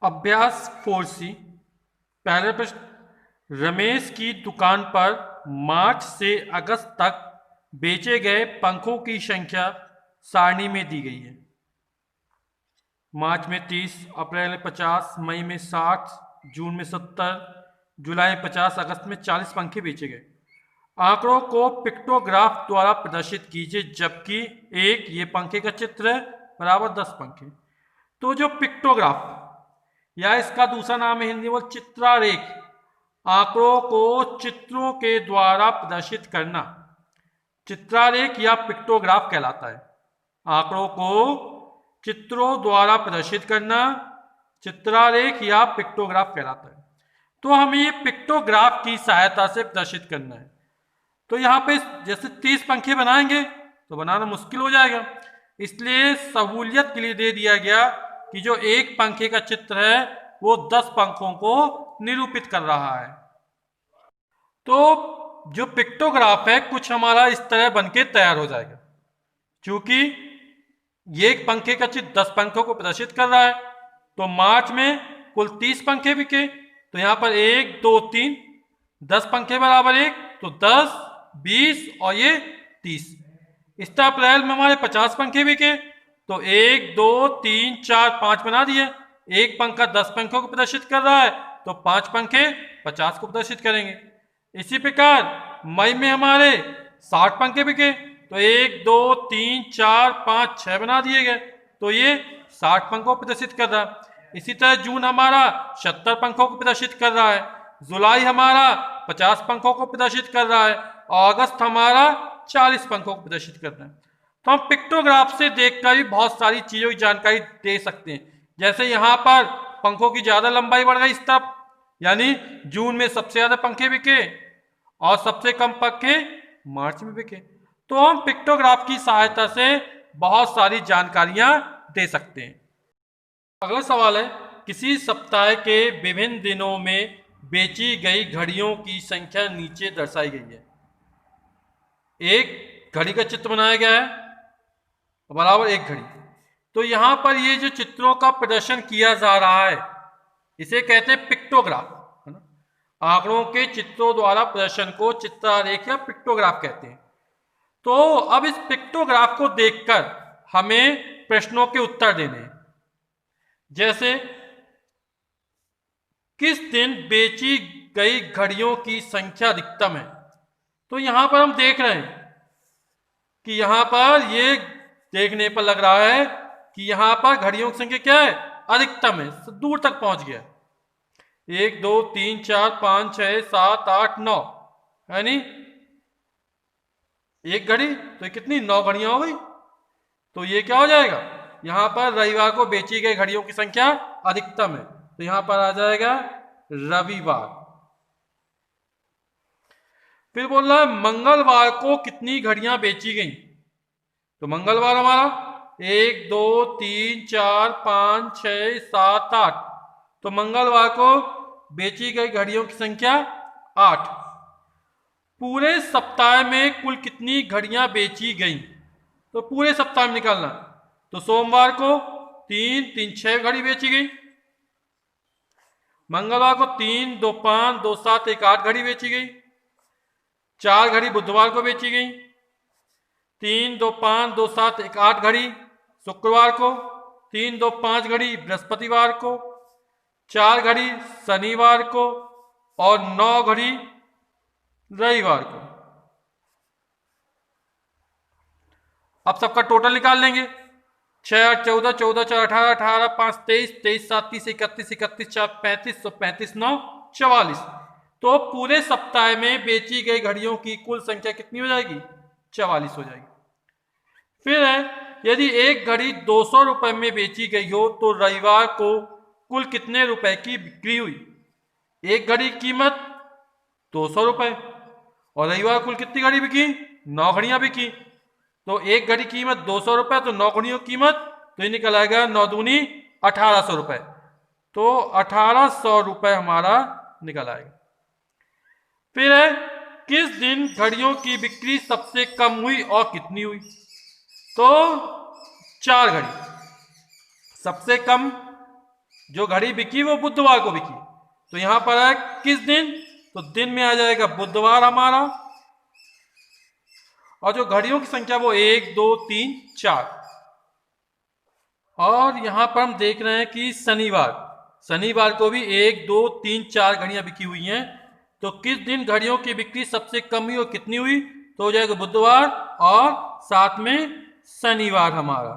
अभ्यास 4C। पहला प्रश्न, रमेश की दुकान पर मार्च से अगस्त तक बेचे गए पंखों की संख्या सारणी में दी गई है। मार्च में 30, अप्रैल में 50, मई में 60, जून में 70, जुलाई में 50, अगस्त में 40 पंखे बेचे गए। आंकड़ों को पिक्टोग्राफ द्वारा प्रदर्शित कीजिए, जबकि एक ये पंखे का चित्र है बराबर 10 पंखे। तो जो पिक्टोग्राफ या इसका दूसरा नाम है हिंदी में चित्रारेख, आंकड़ों को चित्रों के द्वारा प्रदर्शित करना चित्रारेख या पिक्टोग्राफ कहलाता है। आंकड़ों को चित्रों द्वारा प्रदर्शित करना चित्रारेख या पिक्टोग्राफ कहलाता है। तो हमें ये पिक्टोग्राफ की सहायता से प्रदर्शित करना है। तो यहाँ पे जैसे 30 पंखे बनाएंगे तो बनाना मुश्किल हो जाएगा, इसलिए सहूलियत के लिए दे दिया गया कि जो एक पंखे का चित्र है वो 10 पंखों को निरूपित कर रहा है। तो जो पिक्टोग्राफ है कुछ हमारा इस तरह बनके तैयार हो जाएगा। क्योंकि ये एक पंखे का चित्र 10 पंखों को प्रदर्शित कर रहा है, तो मार्च में कुल 30 पंखे बिके, तो यहाँ पर 1 2 3 10 पंखे बराबर 1, तो 10 20 और ये 30। इस तरह अप्रैल में हमारे 50 पंखे बिके, तो 1 2 3 4 5 बना दिए। एक पंखा 10 पंखों को प्रदर्शित कर रहा है, तो 5 पंखे 50 को प्रदर्शित करेंगे। इसी प्रकार मई में हमारे 60 पंखे बिके, तो 1 2 3 4 5 6 बना दिए गए, तो ये 60 पंखों को प्रदर्शित कर रहा है। इसी तरह जून हमारा 70 पंखों को प्रदर्शित कर रहा है, जुलाई हमारा 50 पंखों को प्रदर्शित कर रहा है और अगस्त हमारा 40 पंखों को प्रदर्शित कर रहा है। तो हम पिक्टोग्राफ से देखकर भी बहुत सारी चीजों की जानकारी दे सकते हैं। जैसे यहाँ पर पंखों की ज्यादा लंबाई बढ़ गई इस तरफ, यानी जून में सबसे ज्यादा पंखे बिके और सबसे कम पंखे मार्च में बिके। तो हम पिक्टोग्राफ की सहायता से बहुत सारी जानकारियां दे सकते हैं। अगला सवाल है, किसी सप्ताह के विभिन्न दिनों में बेची गई घड़ियों की संख्या नीचे दर्शाई गई है। एक घड़ी का चित्र बनाया गया है बराबर एक घड़ी। तो यहां पर ये जो चित्रों का प्रदर्शन किया जा रहा है इसे कहते हैं पिक्टोग्राफ, है ना। आंकड़ों के चित्रों द्वारा प्रदर्शन को चित्रारेख या पिक्टोग्राफ कहते हैं। तो अब इस पिक्टोग्राफ को देखकर हमें प्रश्नों के उत्तर देने हैं। जैसे किस दिन बेची गई घड़ियों की संख्या अधिकतम है। तो यहां पर हम देख रहे हैं कि यहां पर ये देखने पर लग रहा है कि यहां पर घड़ियों की संख्या क्या है, अधिकतम है, दूर तक पहुंच गया। 1 2 3 4 5 6 7 8 9, यानी एक घड़ी तो कितनी 9 घड़ियां हो गई। तो ये क्या हो जाएगा, यहां पर रविवार को बेची गई घड़ियों की संख्या अधिकतम है, तो यहां पर आ जाएगा रविवार। फिर बोल रहा है मंगलवार को कितनी घड़ियां बेची गई। तो मंगलवार हमारा 1 2 3 4 5 6 7 8, तो मंगलवार को बेची गई घड़ियों की संख्या 8। पूरे सप्ताह में कुल कितनी घड़ियां बेची गई, तो पूरे सप्ताह में निकालना। तो सोमवार को 3 3 6 घड़ी बेची गई, मंगलवार को 3 2 5 2 7 1 8 घड़ी बेची गई, 4 घड़ी बुधवार को बेची गई, 3 2 5 2 7 1 8 घड़ी शुक्रवार को, 3 2 5 घड़ी बृहस्पतिवार को, 4 घड़ी शनिवार को और 9 घड़ी रविवार को। अब सबका टोटल निकाल लेंगे। 6 8 14 14 4 18 18 5 23 23 7 30 31 31 4 35 35 9 44। तो पूरे सप्ताह में बेची गई घड़ियों की कुल संख्या कितनी हो जाएगी, 44 हो जाएगी। फिर है, यदि एक घड़ी 200 रुपए में बेची गई हो तो रविवार को कुल कितने रुपए की बिक्री हुई। एक घड़ी की कीमत 200 रुपए और रविवार कुल कितनी घड़ी बिकी, 9 घड़ियां बिकी। तो एक घड़ी की कीमत 200 रुपए, तो 9 घड़ियों की कीमत तो ये निकल आएगा 9 दूनी 1800 रुपए, तो 1800 रुपए हमारा निकल आएगा। फिर है, किस दिन घड़ियों की बिक्री सबसे कम हुई और कितनी हुई। तो 4 घड़ी सबसे कम जो घड़ी बिकी वो बुधवार को बिकी, तो यहां पर है किस दिन, तो दिन में आ जाएगा बुधवार हमारा, और जो घड़ियों की संख्या वो 1 2 3 4। और यहां पर हम देख रहे हैं कि शनिवार को भी 1 2 3 4 घड़ियां बिकी हुई हैं। तो किस दिन घड़ियों की बिक्री सबसे कम हुई और कितनी हुई, तो हो जाएगा बुधवार और साथ में शनिवार हमारा,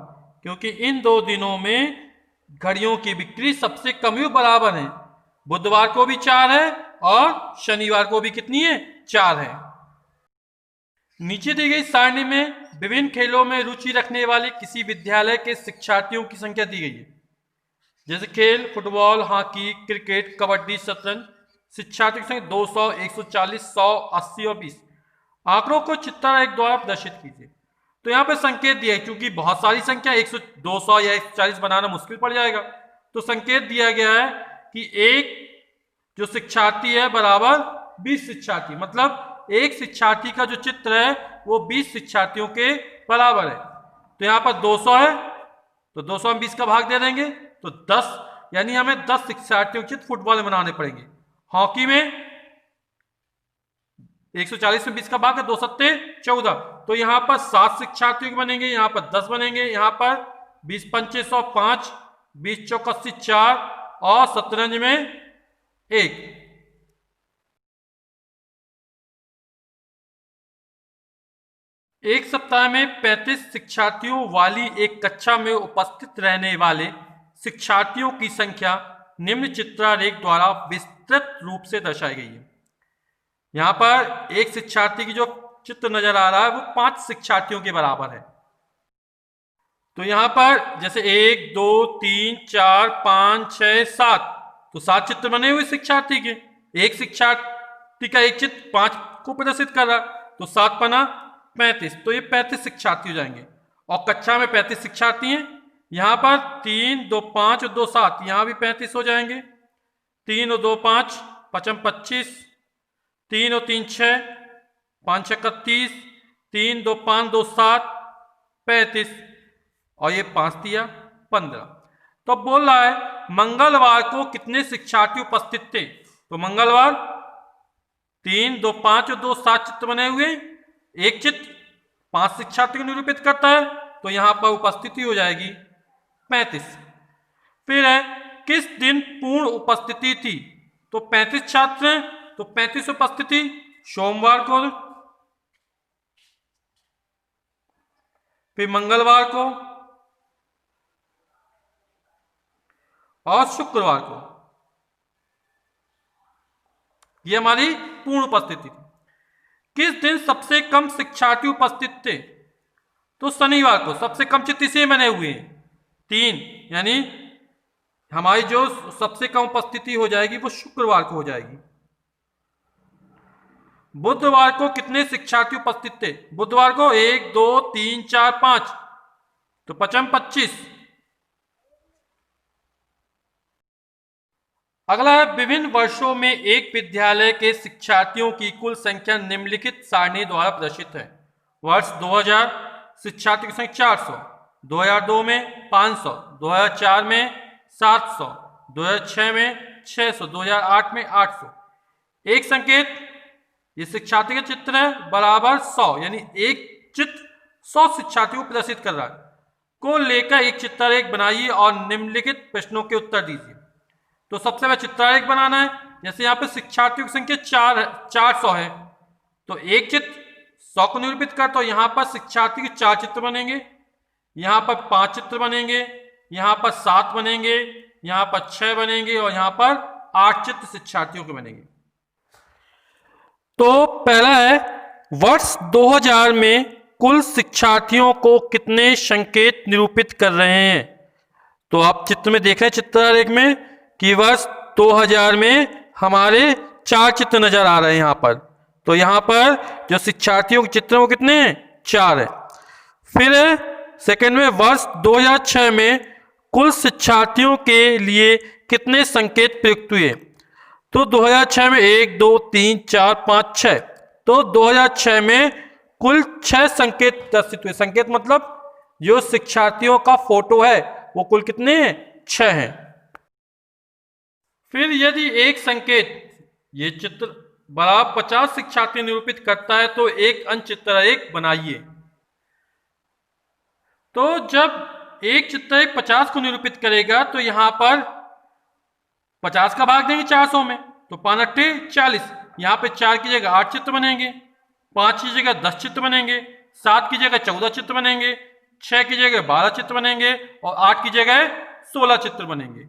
क्योंकि इन दो दिनों में घड़ियों की बिक्री सबसे कम हुई, बराबर है। बुधवार को भी 4 है और शनिवार को भी कितनी है, 4 है। नीचे दी गई सारणी में विभिन्न खेलों में रुचि रखने वाले किसी विद्यालय के शिक्षार्थियों की संख्या दी गई है। जैसे खेल फुटबॉल, हॉकी, क्रिकेट, कबड्डी, शतरंज। शिक्षार्थियों की संख्या 200, 140, 100, 80 और 20। आंकड़ों को चित्र एक द्वारा प्रदर्शित कीजिए। तो यहाँ पे संकेत दिया है, क्योंकि बहुत सारी संख्या 100, 200 या 140 बनाना मुश्किल पड़ जाएगा, तो संकेत दिया गया है कि एक जो शिक्षार्थी है बराबर 20 शिक्षार्थी, मतलब एक शिक्षार्थी का जो चित्र है वो 20 शिक्षार्थियों के बराबर है। तो यहाँ पर 200 है, तो 200 में 20 का भाग दे देंगे तो 10, यानी हमें 10 शिक्षार्थियों के चित्र फुटबॉल में बनाने पड़ेंगे। हॉकी में 140 में 20 का भाग है, 2 सत्ते 14, तो यहाँ पर 7 शिक्षार्थियों के बनेंगे, यहाँ पर 10 बनेंगे, यहाँ पर 20 पंचे 100 5, 20 चौक 80 4 और शतरंज में 1। एक सप्ताह में 35 शिक्षार्थियों वाली एक कक्षा में उपस्थित रहने वाले शिक्षार्थियों की संख्या निम्न चित्रालेख द्वारा विस्तृत रूप से दर्शाई गई है। यहां पर एक शिक्षार्थी की जो चित्र नजर आ रहा है वो 5 शिक्षार्थियों के बराबर है। तो यहां पर जैसे 1 2 3 4 5 6 7, तो 7 चित्र बने हुए शिक्षार्थी के। एक शिक्षार्थी का एक चित्र 5 को प्रदर्शित कर रहा, तो 7 बना 35, तो ये 35 शिक्षार्थी हो जाएंगे। और कक्षा में 35 शिक्षार्थी हैं, यहाँ पर 3 2 5 और 2 7, यहाँ भी 35 हो जाएंगे। 3 और 2 5, 5 25, 3 और 3 6, 5 6 31, 3 2 5 2 7 35, और ये 5 दिया 15। तो अब बोल रहा है मंगलवार को कितने शिक्षार्थी उपस्थित थे, तो मंगलवार 3 2 5 और 2 7 चित्र बने हुए, एक चित्र 5 शिक्षार्थी को निरूपित करता है, तो यहां पर उपस्थिति हो जाएगी 35। फिर है किस दिन पूर्ण उपस्थिति थी, तो 35 छात्र हैं, तो 35 उपस्थिति सोमवार को, फिर मंगलवार को और शुक्रवार को, ये हमारी पूर्ण उपस्थिति थी। किस दिन सबसे कम शिक्षार्थी उपस्थित थे, तो शनिवार को। सबसे कम चित्र इसे बने हुए हैं 3, यानी हमारी जो सबसे कम उपस्थिति हो जाएगी वो शुक्रवार को हो जाएगी। बुधवार को कितने शिक्षार्थी उपस्थित थे, बुधवार को 1 2 3 4 5, तो 5 25। अगला है विभिन्न वर्षों में एक विद्यालय के शिक्षार्थियों की कुल संख्या निम्नलिखित सारणी द्वारा प्रदर्शित है। वर्ष 2000 शिक्षार्थियों की संख्या 400, 2002 में 500, 2004 में 700, 2006 में 600, 2008 में 800। एक संकेत, ये शिक्षार्थी का चित्र है बराबर 100, यानी एक चित्र 100 शिक्षार्थियों को प्रदर्शित कर रहा है। को लेकर एक चित्रलेख बनाइए और निम्नलिखित प्रश्नों के उत्तर दीजिए। तो सबसे पहले चित्रलेख बनाना है। जैसे यहाँ पे शिक्षार्थियों की संख्या 400 है, तो एक चित्र 100 को निरूपित कर, तो यहाँ पर शिक्षार्थी के 4 चित्र बनेंगे, यहाँ पर 5 चित्र बनेंगे, यहाँ पर 7 बनेंगे, यहाँ पर 6 बनेंगे और यहाँ पर 8 चित्र शिक्षार्थियों के बनेंगे। तो पहला है वर्ष 2000 में कुल शिक्षार्थियों को कितने संकेत निरूपित कर रहे हैं। तो आप चित्र में देख रहे हैं चित्रलेख में कि वर्ष 2000 में हमारे 4 चित्र नजर आ रहे हैं यहाँ पर। तो यहाँ पर जो शिक्षार्थियों के चित्र वो कितने हैं, 4 है। फिर सेकंड में वर्ष 2006 में कुल शिक्षार्थियों के लिए कितने संकेत प्रयुक्त हुए, तो 2006 में 1 2 3 4 5 6, तो 2006 में कुल 6 संकेत प्रदर्शित हुए। संकेत मतलब जो शिक्षार्थियों का फोटो है वो कुल कितने हैं, 6 हैं। फिर यदि एक संकेत ये चित्र बराबर 50 शिक्षार्थी निरूपित करता है तो एक अंक चित्र एक बनाइए। तो जब एक चित्र एक 50 को निरूपित करेगा तो यहां पर 50 का भाग देंगे 400 में, तो 5 अट्ठे 40, यहां पे 4 की जगह 8 चित्र बनेंगे, 5 की जगह 10 चित्र बनेंगे, 7 की जगह 14 चित्र बनेंगे, 6 की जगह 12 चित्र बनेंगे और 8 की जगह 16 चित्र बनेंगे।